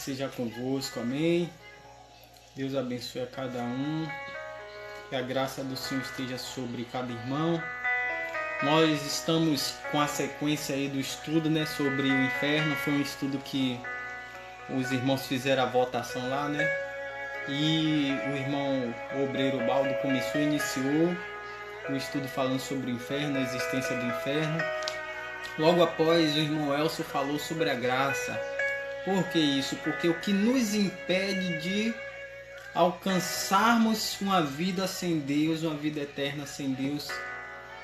seja convosco, amém. Deus abençoe a cada um, que a graça do Senhor esteja sobre cada irmão. Nós estamos com a sequência aí do estudo, né, sobre o inferno. Foi um estudo que os irmãos fizeram a votação lá, né? E o irmão Obreiro Baldo iniciou o estudo falando sobre o inferno, a existência do inferno. Logo após, o irmão Elcio falou sobre a graça. Por que isso? Porque o que nos impede de alcançarmos uma vida sem Deus, uma vida eterna sem Deus,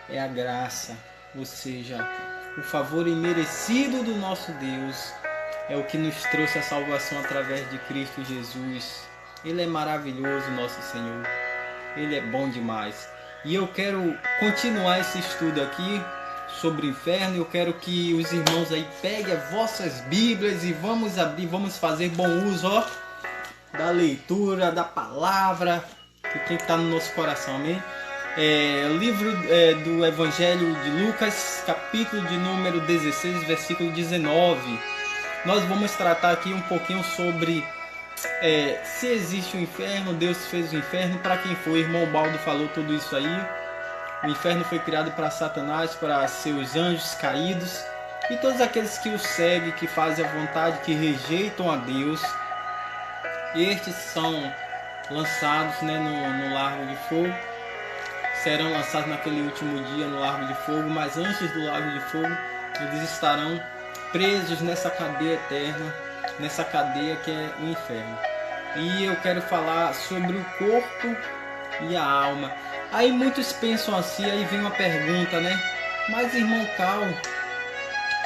é a graça. Ou seja, o favor imerecido do nosso Deus é o que nos trouxe a salvação através de Cristo Jesus. Ele é maravilhoso, nosso Senhor. Ele é bom demais. E eu quero continuar esse estudo aqui sobre o inferno. Eu quero que os irmãos aí peguem as vossas Bíblias e vamos abrir, vamos fazer bom uso, da leitura, da palavra, que tem que estar no nosso coração, amém? Livro do Evangelho de Lucas, capítulo de número 16, versículo 19. Nós vamos tratar aqui um pouquinho sobre se existe o inferno, Deus fez o inferno, para quem foi. O irmão Baldo falou tudo isso aí. O inferno foi criado para Satanás, para seus anjos caídos e todos aqueles que o seguem, que fazem a vontade, que rejeitam a Deus. Estes são lançados, né, no lago de fogo. Serão lançados naquele último dia no lago de fogo, mas antes do lago de fogo eles estarão presos nessa cadeia eterna, nessa cadeia que é o inferno. E eu quero falar sobre o corpo e a alma. Aí muitos pensam assim, aí vem uma pergunta, né? Mas irmão Cal,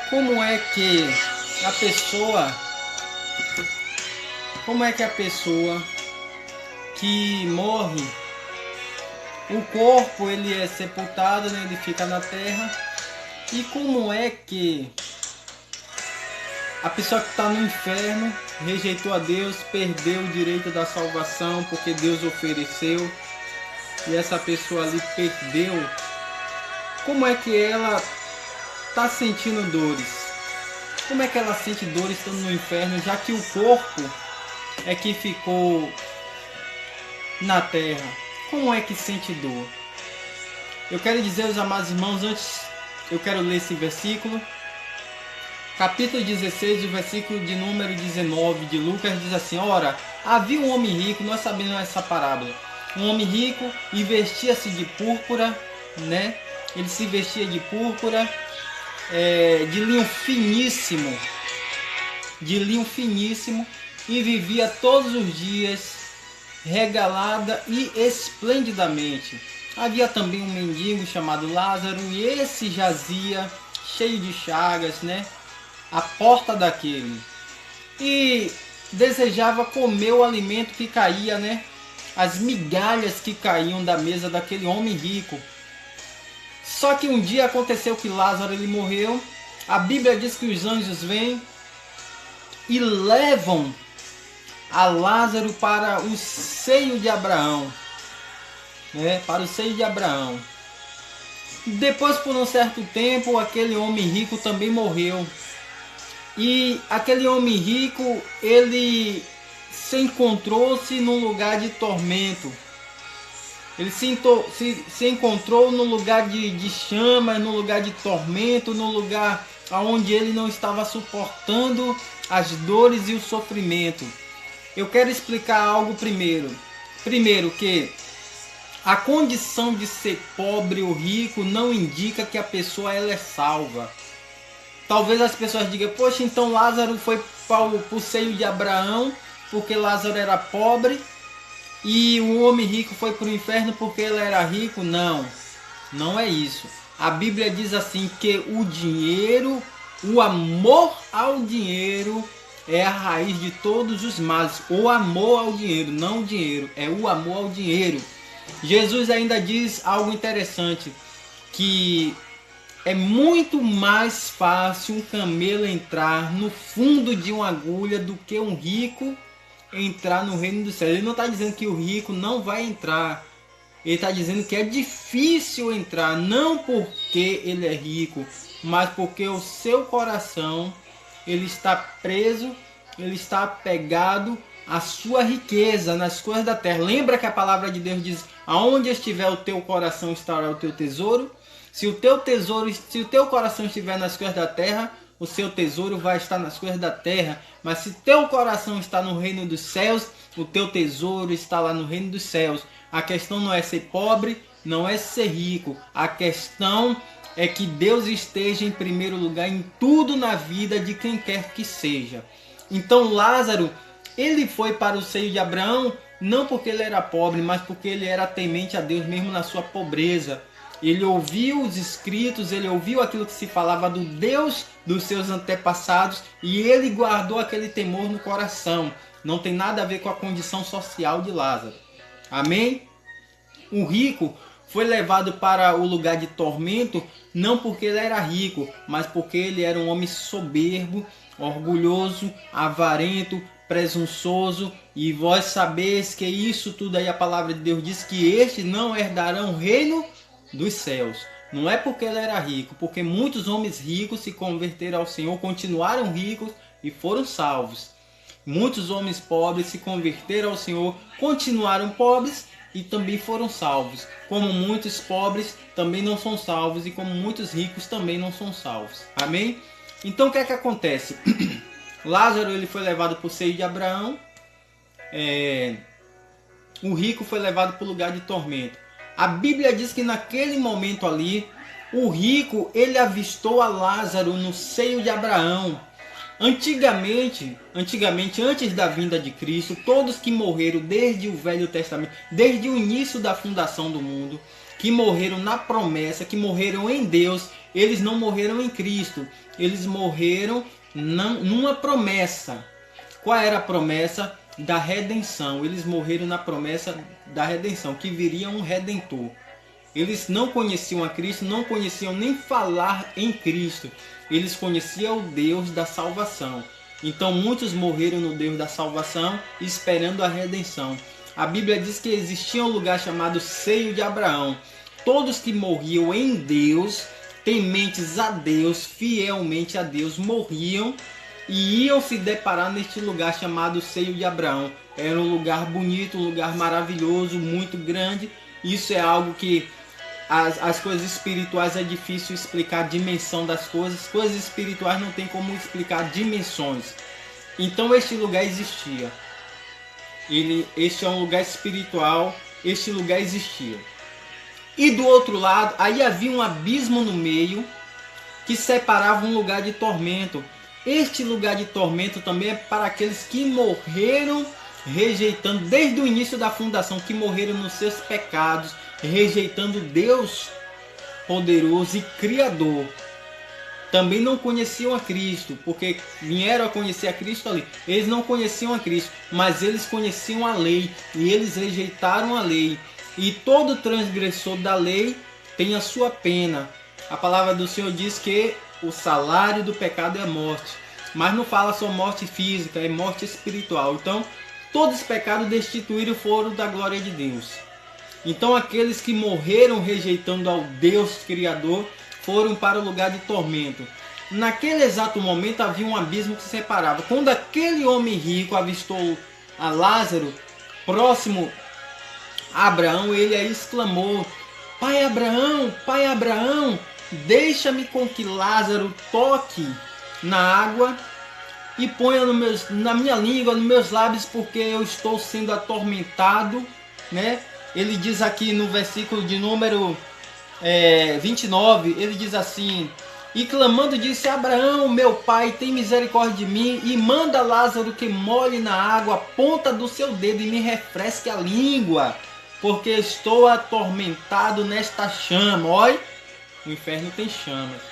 como é que a pessoa que morre, o corpo ele é sepultado, né? Ele fica na terra, e como é que a pessoa que está no inferno rejeitou a Deus, perdeu o direito da salvação porque Deus ofereceu, e essa pessoa ali perdeu, como é que ela está sentindo dores? Como é que ela sente dores estando no inferno, já que o corpo é que ficou na terra? Como é que sente dor? Eu quero dizer aos amados irmãos, antes eu quero ler esse versículo. Capítulo 16, o versículo de número 19 de Lucas diz assim: ora, havia um homem rico, nós sabemos essa parábola. Um homem rico e vestia-se de púrpura, né? Ele se vestia de púrpura, de linho finíssimo, e vivia todos os dias regalada e esplendidamente. Havia também um mendigo chamado Lázaro, e esse jazia cheio de chagas, né, à porta daquele, e desejava comer o alimento que caía, né, as migalhas que caíam da mesa daquele homem rico. Só que um dia aconteceu que Lázaro ele morreu. A Bíblia diz que os anjos vêm e levam a Lázaro para o seio de Abraão, né? Para o seio de Abraão. Depois, por um certo tempo, aquele homem rico também morreu. E aquele homem rico, ele se encontrou-se num lugar de tormento. Ele se encontrou num lugar de chamas, num lugar de tormento, num lugar onde ele não estava suportando as dores e o sofrimento. Eu quero explicar algo primeiro. Primeiro, que a condição de ser pobre ou rico não indica que a pessoa ela é salva. Talvez as pessoas digam: poxa, então Lázaro foi para o seio de Abraão porque Lázaro era pobre, e o homem rico foi para o inferno porque ele era rico. Não, não é isso. A Bíblia diz assim que o dinheiro, o amor ao dinheiro é a raiz de todos os males. O amor ao dinheiro, não o dinheiro, é o amor ao dinheiro. Jesus ainda diz algo interessante, que é muito mais fácil um camelo entrar no fundo de uma agulha do que um rico entrar no reino dos céus. Ele não está dizendo que o rico não vai entrar. Ele está dizendo que é difícil entrar, não porque ele é rico, mas porque o seu coração ele está preso ele está apegado à sua riqueza, nas coisas da terra. Lembra que a palavra de Deus diz: aonde estiver o teu coração estará o teu tesouro? Se o teu coração estiver nas coisas da terra, o seu tesouro vai estar nas coisas da terra. Mas se teu coração está no reino dos céus, o teu tesouro está lá no reino dos céus. A questão não é ser pobre, não é ser rico. A questão é que Deus esteja em primeiro lugar em tudo na vida de quem quer que seja. Então Lázaro, ele foi para o seio de Abraão, não porque ele era pobre, mas porque ele era temente a Deus mesmo na sua pobreza. Ele ouviu os escritos, ele ouviu aquilo que se falava do Deus dos seus antepassados e ele guardou aquele temor no coração. Não tem nada a ver com a condição social de Lázaro. Amém? O rico foi levado para o lugar de tormento não porque ele era rico, mas porque ele era um homem soberbo, orgulhoso, avarento, presunçoso. E vós sabeis que isso tudo aí a palavra de Deus diz que estes não herdarão o reino dos céus. Não é porque ele era rico, porque muitos homens ricos se converteram ao Senhor, continuaram ricos e foram salvos. Muitos homens pobres se converteram ao Senhor, continuaram pobres e também foram salvos. Como muitos pobres também não são salvos e como muitos ricos também não são salvos. Amém? Então o que é que acontece? Lázaro ele foi levado para o seio de Abraão. O rico foi levado para o lugar de tormento. A Bíblia diz que naquele momento ali, o rico ele avistou a Lázaro no seio de Abraão. Antigamente, antes da vinda de Cristo, todos que morreram desde o Velho Testamento, desde o início da fundação do mundo, que morreram na promessa, que morreram em Deus, eles não morreram em Cristo, eles morreram numa promessa. Qual era a promessa? Da redenção. Eles morreram na promessa da redenção, que viria um redentor. Eles não conheciam a Cristo, não conheciam nem falar em Cristo. Eles conheciam o Deus da salvação. Então muitos morreram no Deus da salvação, esperando a redenção. A Bíblia diz que existia um lugar chamado seio de Abraão. Todos que morriam em Deus, tementes a Deus, fielmente a Deus, morriam e iam se deparar neste lugar chamado seio de Abraão. Era um lugar bonito, um lugar maravilhoso, muito grande. Isso é algo que as coisas espirituais é difícil explicar a dimensão das coisas. Coisas espirituais não tem como explicar dimensões. Então este lugar existia. Este é um lugar espiritual. Este lugar existia. E do outro lado, aí havia um abismo no meio que separava um lugar de tormento. Este lugar de tormento também é para aqueles que morreram rejeitando, desde o início da fundação, que morreram nos seus pecados, rejeitando Deus poderoso e criador. Também não conheciam a Cristo, porque vieram a conhecer a Cristo ali. Eles não conheciam a Cristo, mas eles conheciam a lei e eles rejeitaram a lei. E todo transgressor da lei tem a sua pena. A palavra do Senhor diz que o salário do pecado é a morte. Mas não fala só morte física, é morte espiritual. Então, todos os pecados destituídos foram da glória de Deus. Então, aqueles que morreram rejeitando ao Deus Criador foram para o lugar de tormento. Naquele exato momento havia um abismo que separava. Quando aquele homem rico avistou a Lázaro próximo a Abraão, ele aí exclamou: Pai Abraão, deixa-me com que Lázaro toque na água e ponha na minha língua, nos meus lábios, porque eu estou sendo atormentado, né? Ele diz aqui no versículo de número 29, ele diz assim: e clamando disse: Abraão, meu pai, tem misericórdia de mim e manda Lázaro que molhe na água a ponta do seu dedo e me refresque a língua, porque estou atormentado nesta chama. Olha, o inferno tem chamas.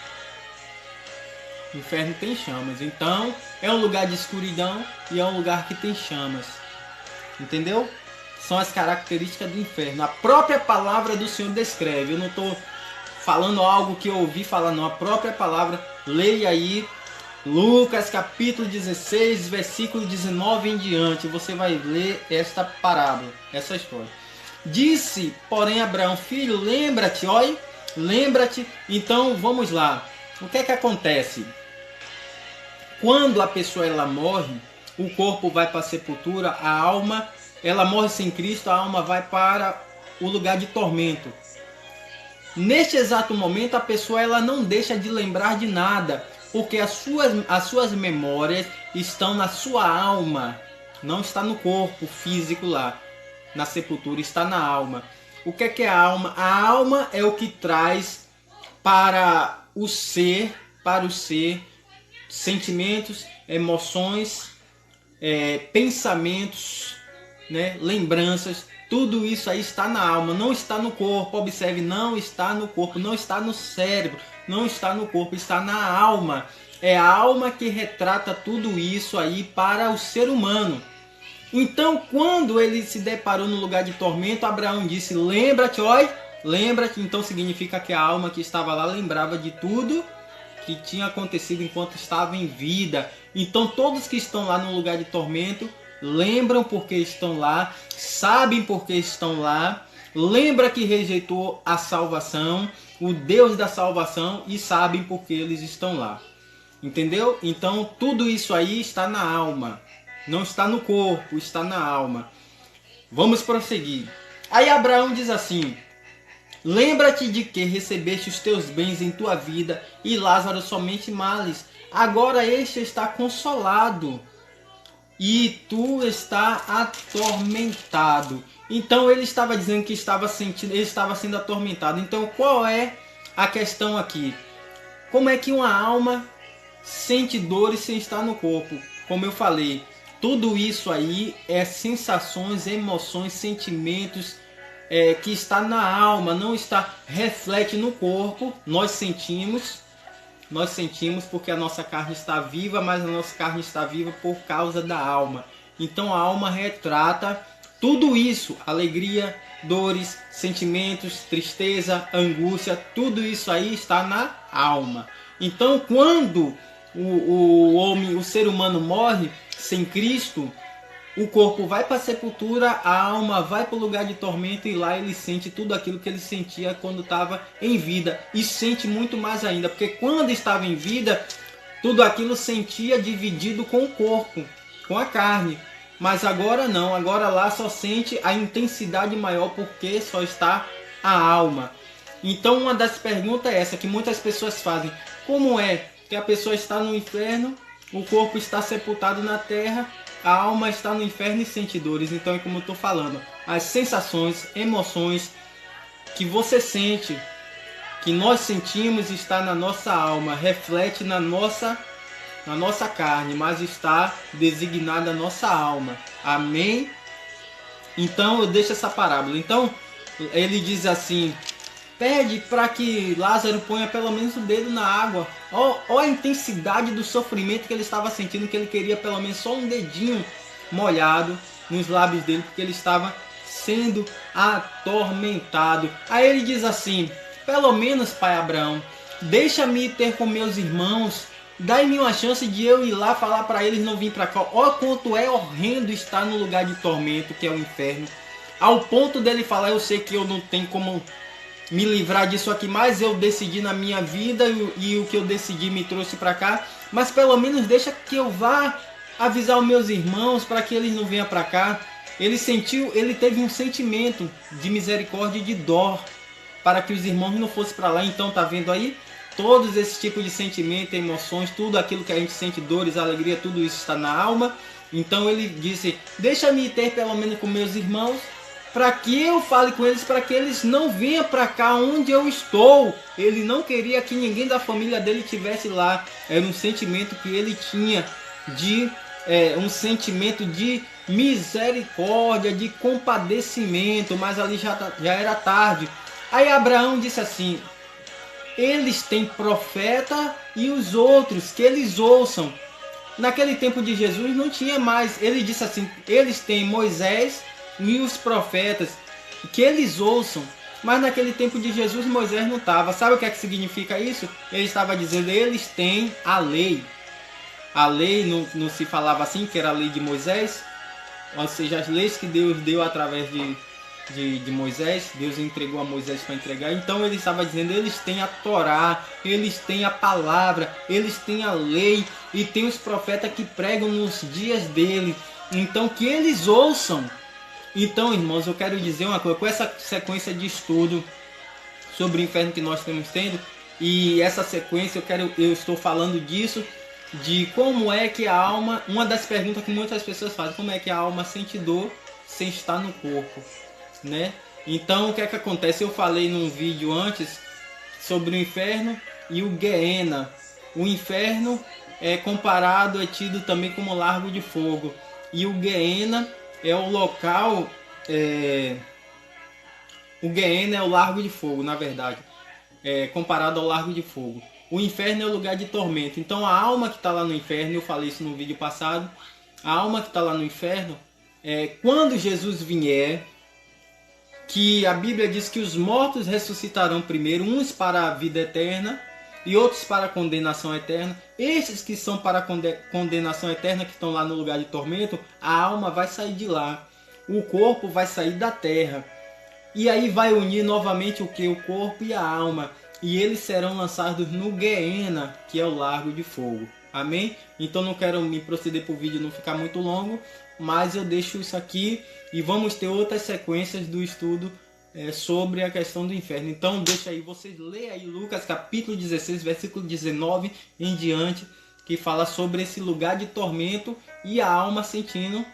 O inferno tem chamas. Então, é um lugar de escuridão e é um lugar que tem chamas. Entendeu? São as características do inferno. A própria palavra do Senhor descreve. Eu não estou falando algo que eu ouvi falar, não. A própria palavra, leia aí Lucas capítulo 16, versículo 19 em diante. Você vai ler esta parábola, essa história. Disse, porém, Abraão: filho, lembra-te, olha, lembra-te. Então, vamos lá. O que é que acontece? Quando a pessoa ela morre, o corpo vai para a sepultura, a alma, ela morre sem Cristo, a alma vai para o lugar de tormento. Neste exato momento, a pessoa ela não deixa de lembrar de nada, porque as suas memórias estão na sua alma, não está no corpo físico lá, na sepultura, está na alma. O que é a alma? A alma é o que traz para o ser, sentimentos, emoções, pensamentos, né, lembranças. Tudo isso aí está na alma, não está no corpo. Observe, não está no corpo, não está no cérebro, não está no corpo, está na alma. É a alma que retrata tudo isso aí para o ser humano. Então, quando ele se deparou no lugar de tormento, Abraão disse: lembra-te, lembra-te. Então significa que a alma que estava lá lembrava de tudo que tinha acontecido enquanto estava em vida. Então todos que estão lá no lugar de tormento lembram porque estão lá, sabem porque estão lá, lembra que rejeitou a salvação, o Deus da salvação, e sabem porque eles estão lá. Entendeu? Então tudo isso aí está na alma, não está no corpo, está na alma. Vamos prosseguir. Aí Abraão diz assim: lembra-te de que recebeste os teus bens em tua vida e Lázaro somente males. Agora este está consolado e tu está atormentado. Então ele estava dizendo que ele estava sendo atormentado. Então qual é a questão aqui? Como é que uma alma sente dores sem estar no corpo? Como eu falei, tudo isso aí é sensações, emoções, sentimentos que está na alma, não está, reflete no corpo. Nós sentimos porque a nossa carne está viva, mas a nossa carne está viva por causa da alma. Então a alma retrata tudo isso, alegria, dores, sentimentos, tristeza, angústia, tudo isso aí está na alma. Então quando o ser humano morre sem Cristo, o corpo vai para a sepultura, a alma vai para o lugar de tormento e lá ele sente tudo aquilo que ele sentia quando estava em vida. E sente muito mais ainda, porque quando estava em vida, tudo aquilo sentia dividido com o corpo, com a carne. Mas agora não, agora lá só sente a intensidade maior porque só está a alma. Então uma das perguntas é essa que muitas pessoas fazem: como é que a pessoa está no inferno, o corpo está sepultado na terra, a alma está no inferno e sente dores? Então é como eu estou falando, as sensações, emoções que você sente, que nós sentimos, está na nossa alma, reflete na nossa carne, mas está designada a nossa alma. Amém? Então eu deixo essa parábola. Então ele diz assim: pede para que Lázaro ponha pelo menos o dedo na água. Ó a intensidade do sofrimento que ele estava sentindo, que ele queria pelo menos só um dedinho molhado nos lábios dele, porque ele estava sendo atormentado. Aí ele diz assim: pelo menos, pai Abraão, deixa-me ter com meus irmãos, dai-me uma chance de eu ir lá falar para eles não vir para cá. Ó quanto é horrendo estar no lugar de tormento, que é o inferno. Ao ponto dele falar: eu sei que eu não tenho como me livrar disso aqui, mas eu decidi na minha vida e o que eu decidi me trouxe para cá, mas pelo menos deixa que eu vá avisar os meus irmãos para que eles não venham para cá. Ele teve um sentimento de misericórdia e de dó para que os irmãos não fossem para lá. Então tá vendo aí? Todos esses tipos de sentimento, emoções, tudo aquilo que a gente sente, dores, alegria, tudo isso está na alma. Então ele disse: deixa-me ter pelo menos com meus irmãos, para que eu fale com eles, para que eles não venham para cá onde eu estou. Ele não queria que ninguém da família dele tivesse lá. Era um sentimento que ele tinha um sentimento de misericórdia, de compadecimento, mas ali já era tarde. Aí Abraão disse assim: eles têm profeta e os outros, que eles ouçam. Naquele tempo de Jesus não tinha mais. Ele disse assim: eles têm Moisés e os profetas, que eles ouçam. Mas naquele tempo de Jesus Moisés não estava. Sabe o que é que significa isso? Ele estava dizendo: eles têm a lei. A lei não se falava assim, que era a lei de Moisés, ou seja, as leis que Deus deu através de Moisés. Deus entregou a Moisés para entregar. Então ele estava dizendo, eles têm a Torá, eles têm a palavra, eles têm a lei e tem os profetas que pregam nos dias dele. Então que eles ouçam. Então, irmãos, eu quero dizer uma coisa, com essa sequência de estudo sobre o inferno que nós estamos tendo, e essa sequência eu estou falando disso, de como é que a alma, uma das perguntas que muitas pessoas fazem, como é que a alma sente dor sem estar no corpo, né? Então, o que é que acontece? Eu falei num vídeo antes sobre o inferno e o Gehenna. O inferno é comparado, é tido também como largo de fogo, e o Gehenna é o local, o Gehenna é o largo de fogo, na verdade, comparado ao largo de fogo. O inferno é o lugar de tormento. Então a alma que está lá no inferno, eu falei isso no vídeo passado, a alma que está lá no inferno, quando Jesus vier, que a Bíblia diz que os mortos ressuscitarão primeiro, uns para a vida eterna e outros para a condenação eterna. Estes que são para a condenação eterna, que estão lá no lugar de tormento, a alma vai sair de lá. O corpo vai sair da terra. E aí vai unir novamente o que? O corpo e a alma. E eles serão lançados no Gehenna, que é o largo de fogo. Amém? Então não quero me proceder para o vídeo não ficar muito longo, mas eu deixo isso aqui e vamos ter outras sequências do estudo sobre a questão do inferno. Então deixa aí, vocês leem aí Lucas capítulo 16, versículo 19 em diante, que fala sobre esse lugar de tormento e a alma sentindo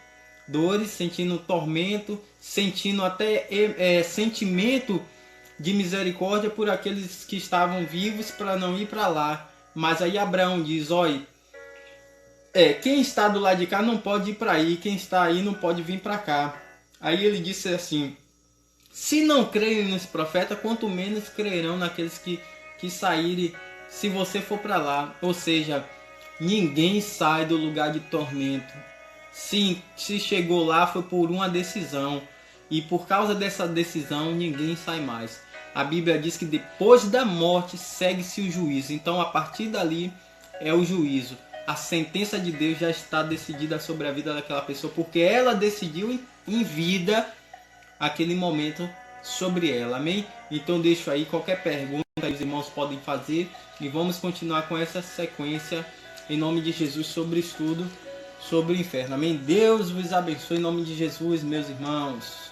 dores, sentindo tormento, sentindo até sentimento de misericórdia por aqueles que estavam vivos para não ir para lá. Mas aí Abraão diz, olha, quem está do lado de cá não pode ir para aí, quem está aí não pode vir para cá. Aí ele disse assim, se não creem nos profetas, quanto menos crerão naqueles que saírem se você for para lá. Ou seja, ninguém sai do lugar de tormento. Sim, se chegou lá foi por uma decisão. E por causa dessa decisão, ninguém sai mais. A Bíblia diz que depois da morte segue-se o juízo. Então, a partir dali é o juízo. A sentença de Deus já está decidida sobre a vida daquela pessoa, porque ela decidiu em vida aquele momento sobre ela. Amém? Então, deixo aí qualquer pergunta que os irmãos podem fazer e vamos continuar com essa sequência em nome de Jesus sobre o estudo sobre o inferno. Amém? Deus vos abençoe em nome de Jesus, meus irmãos.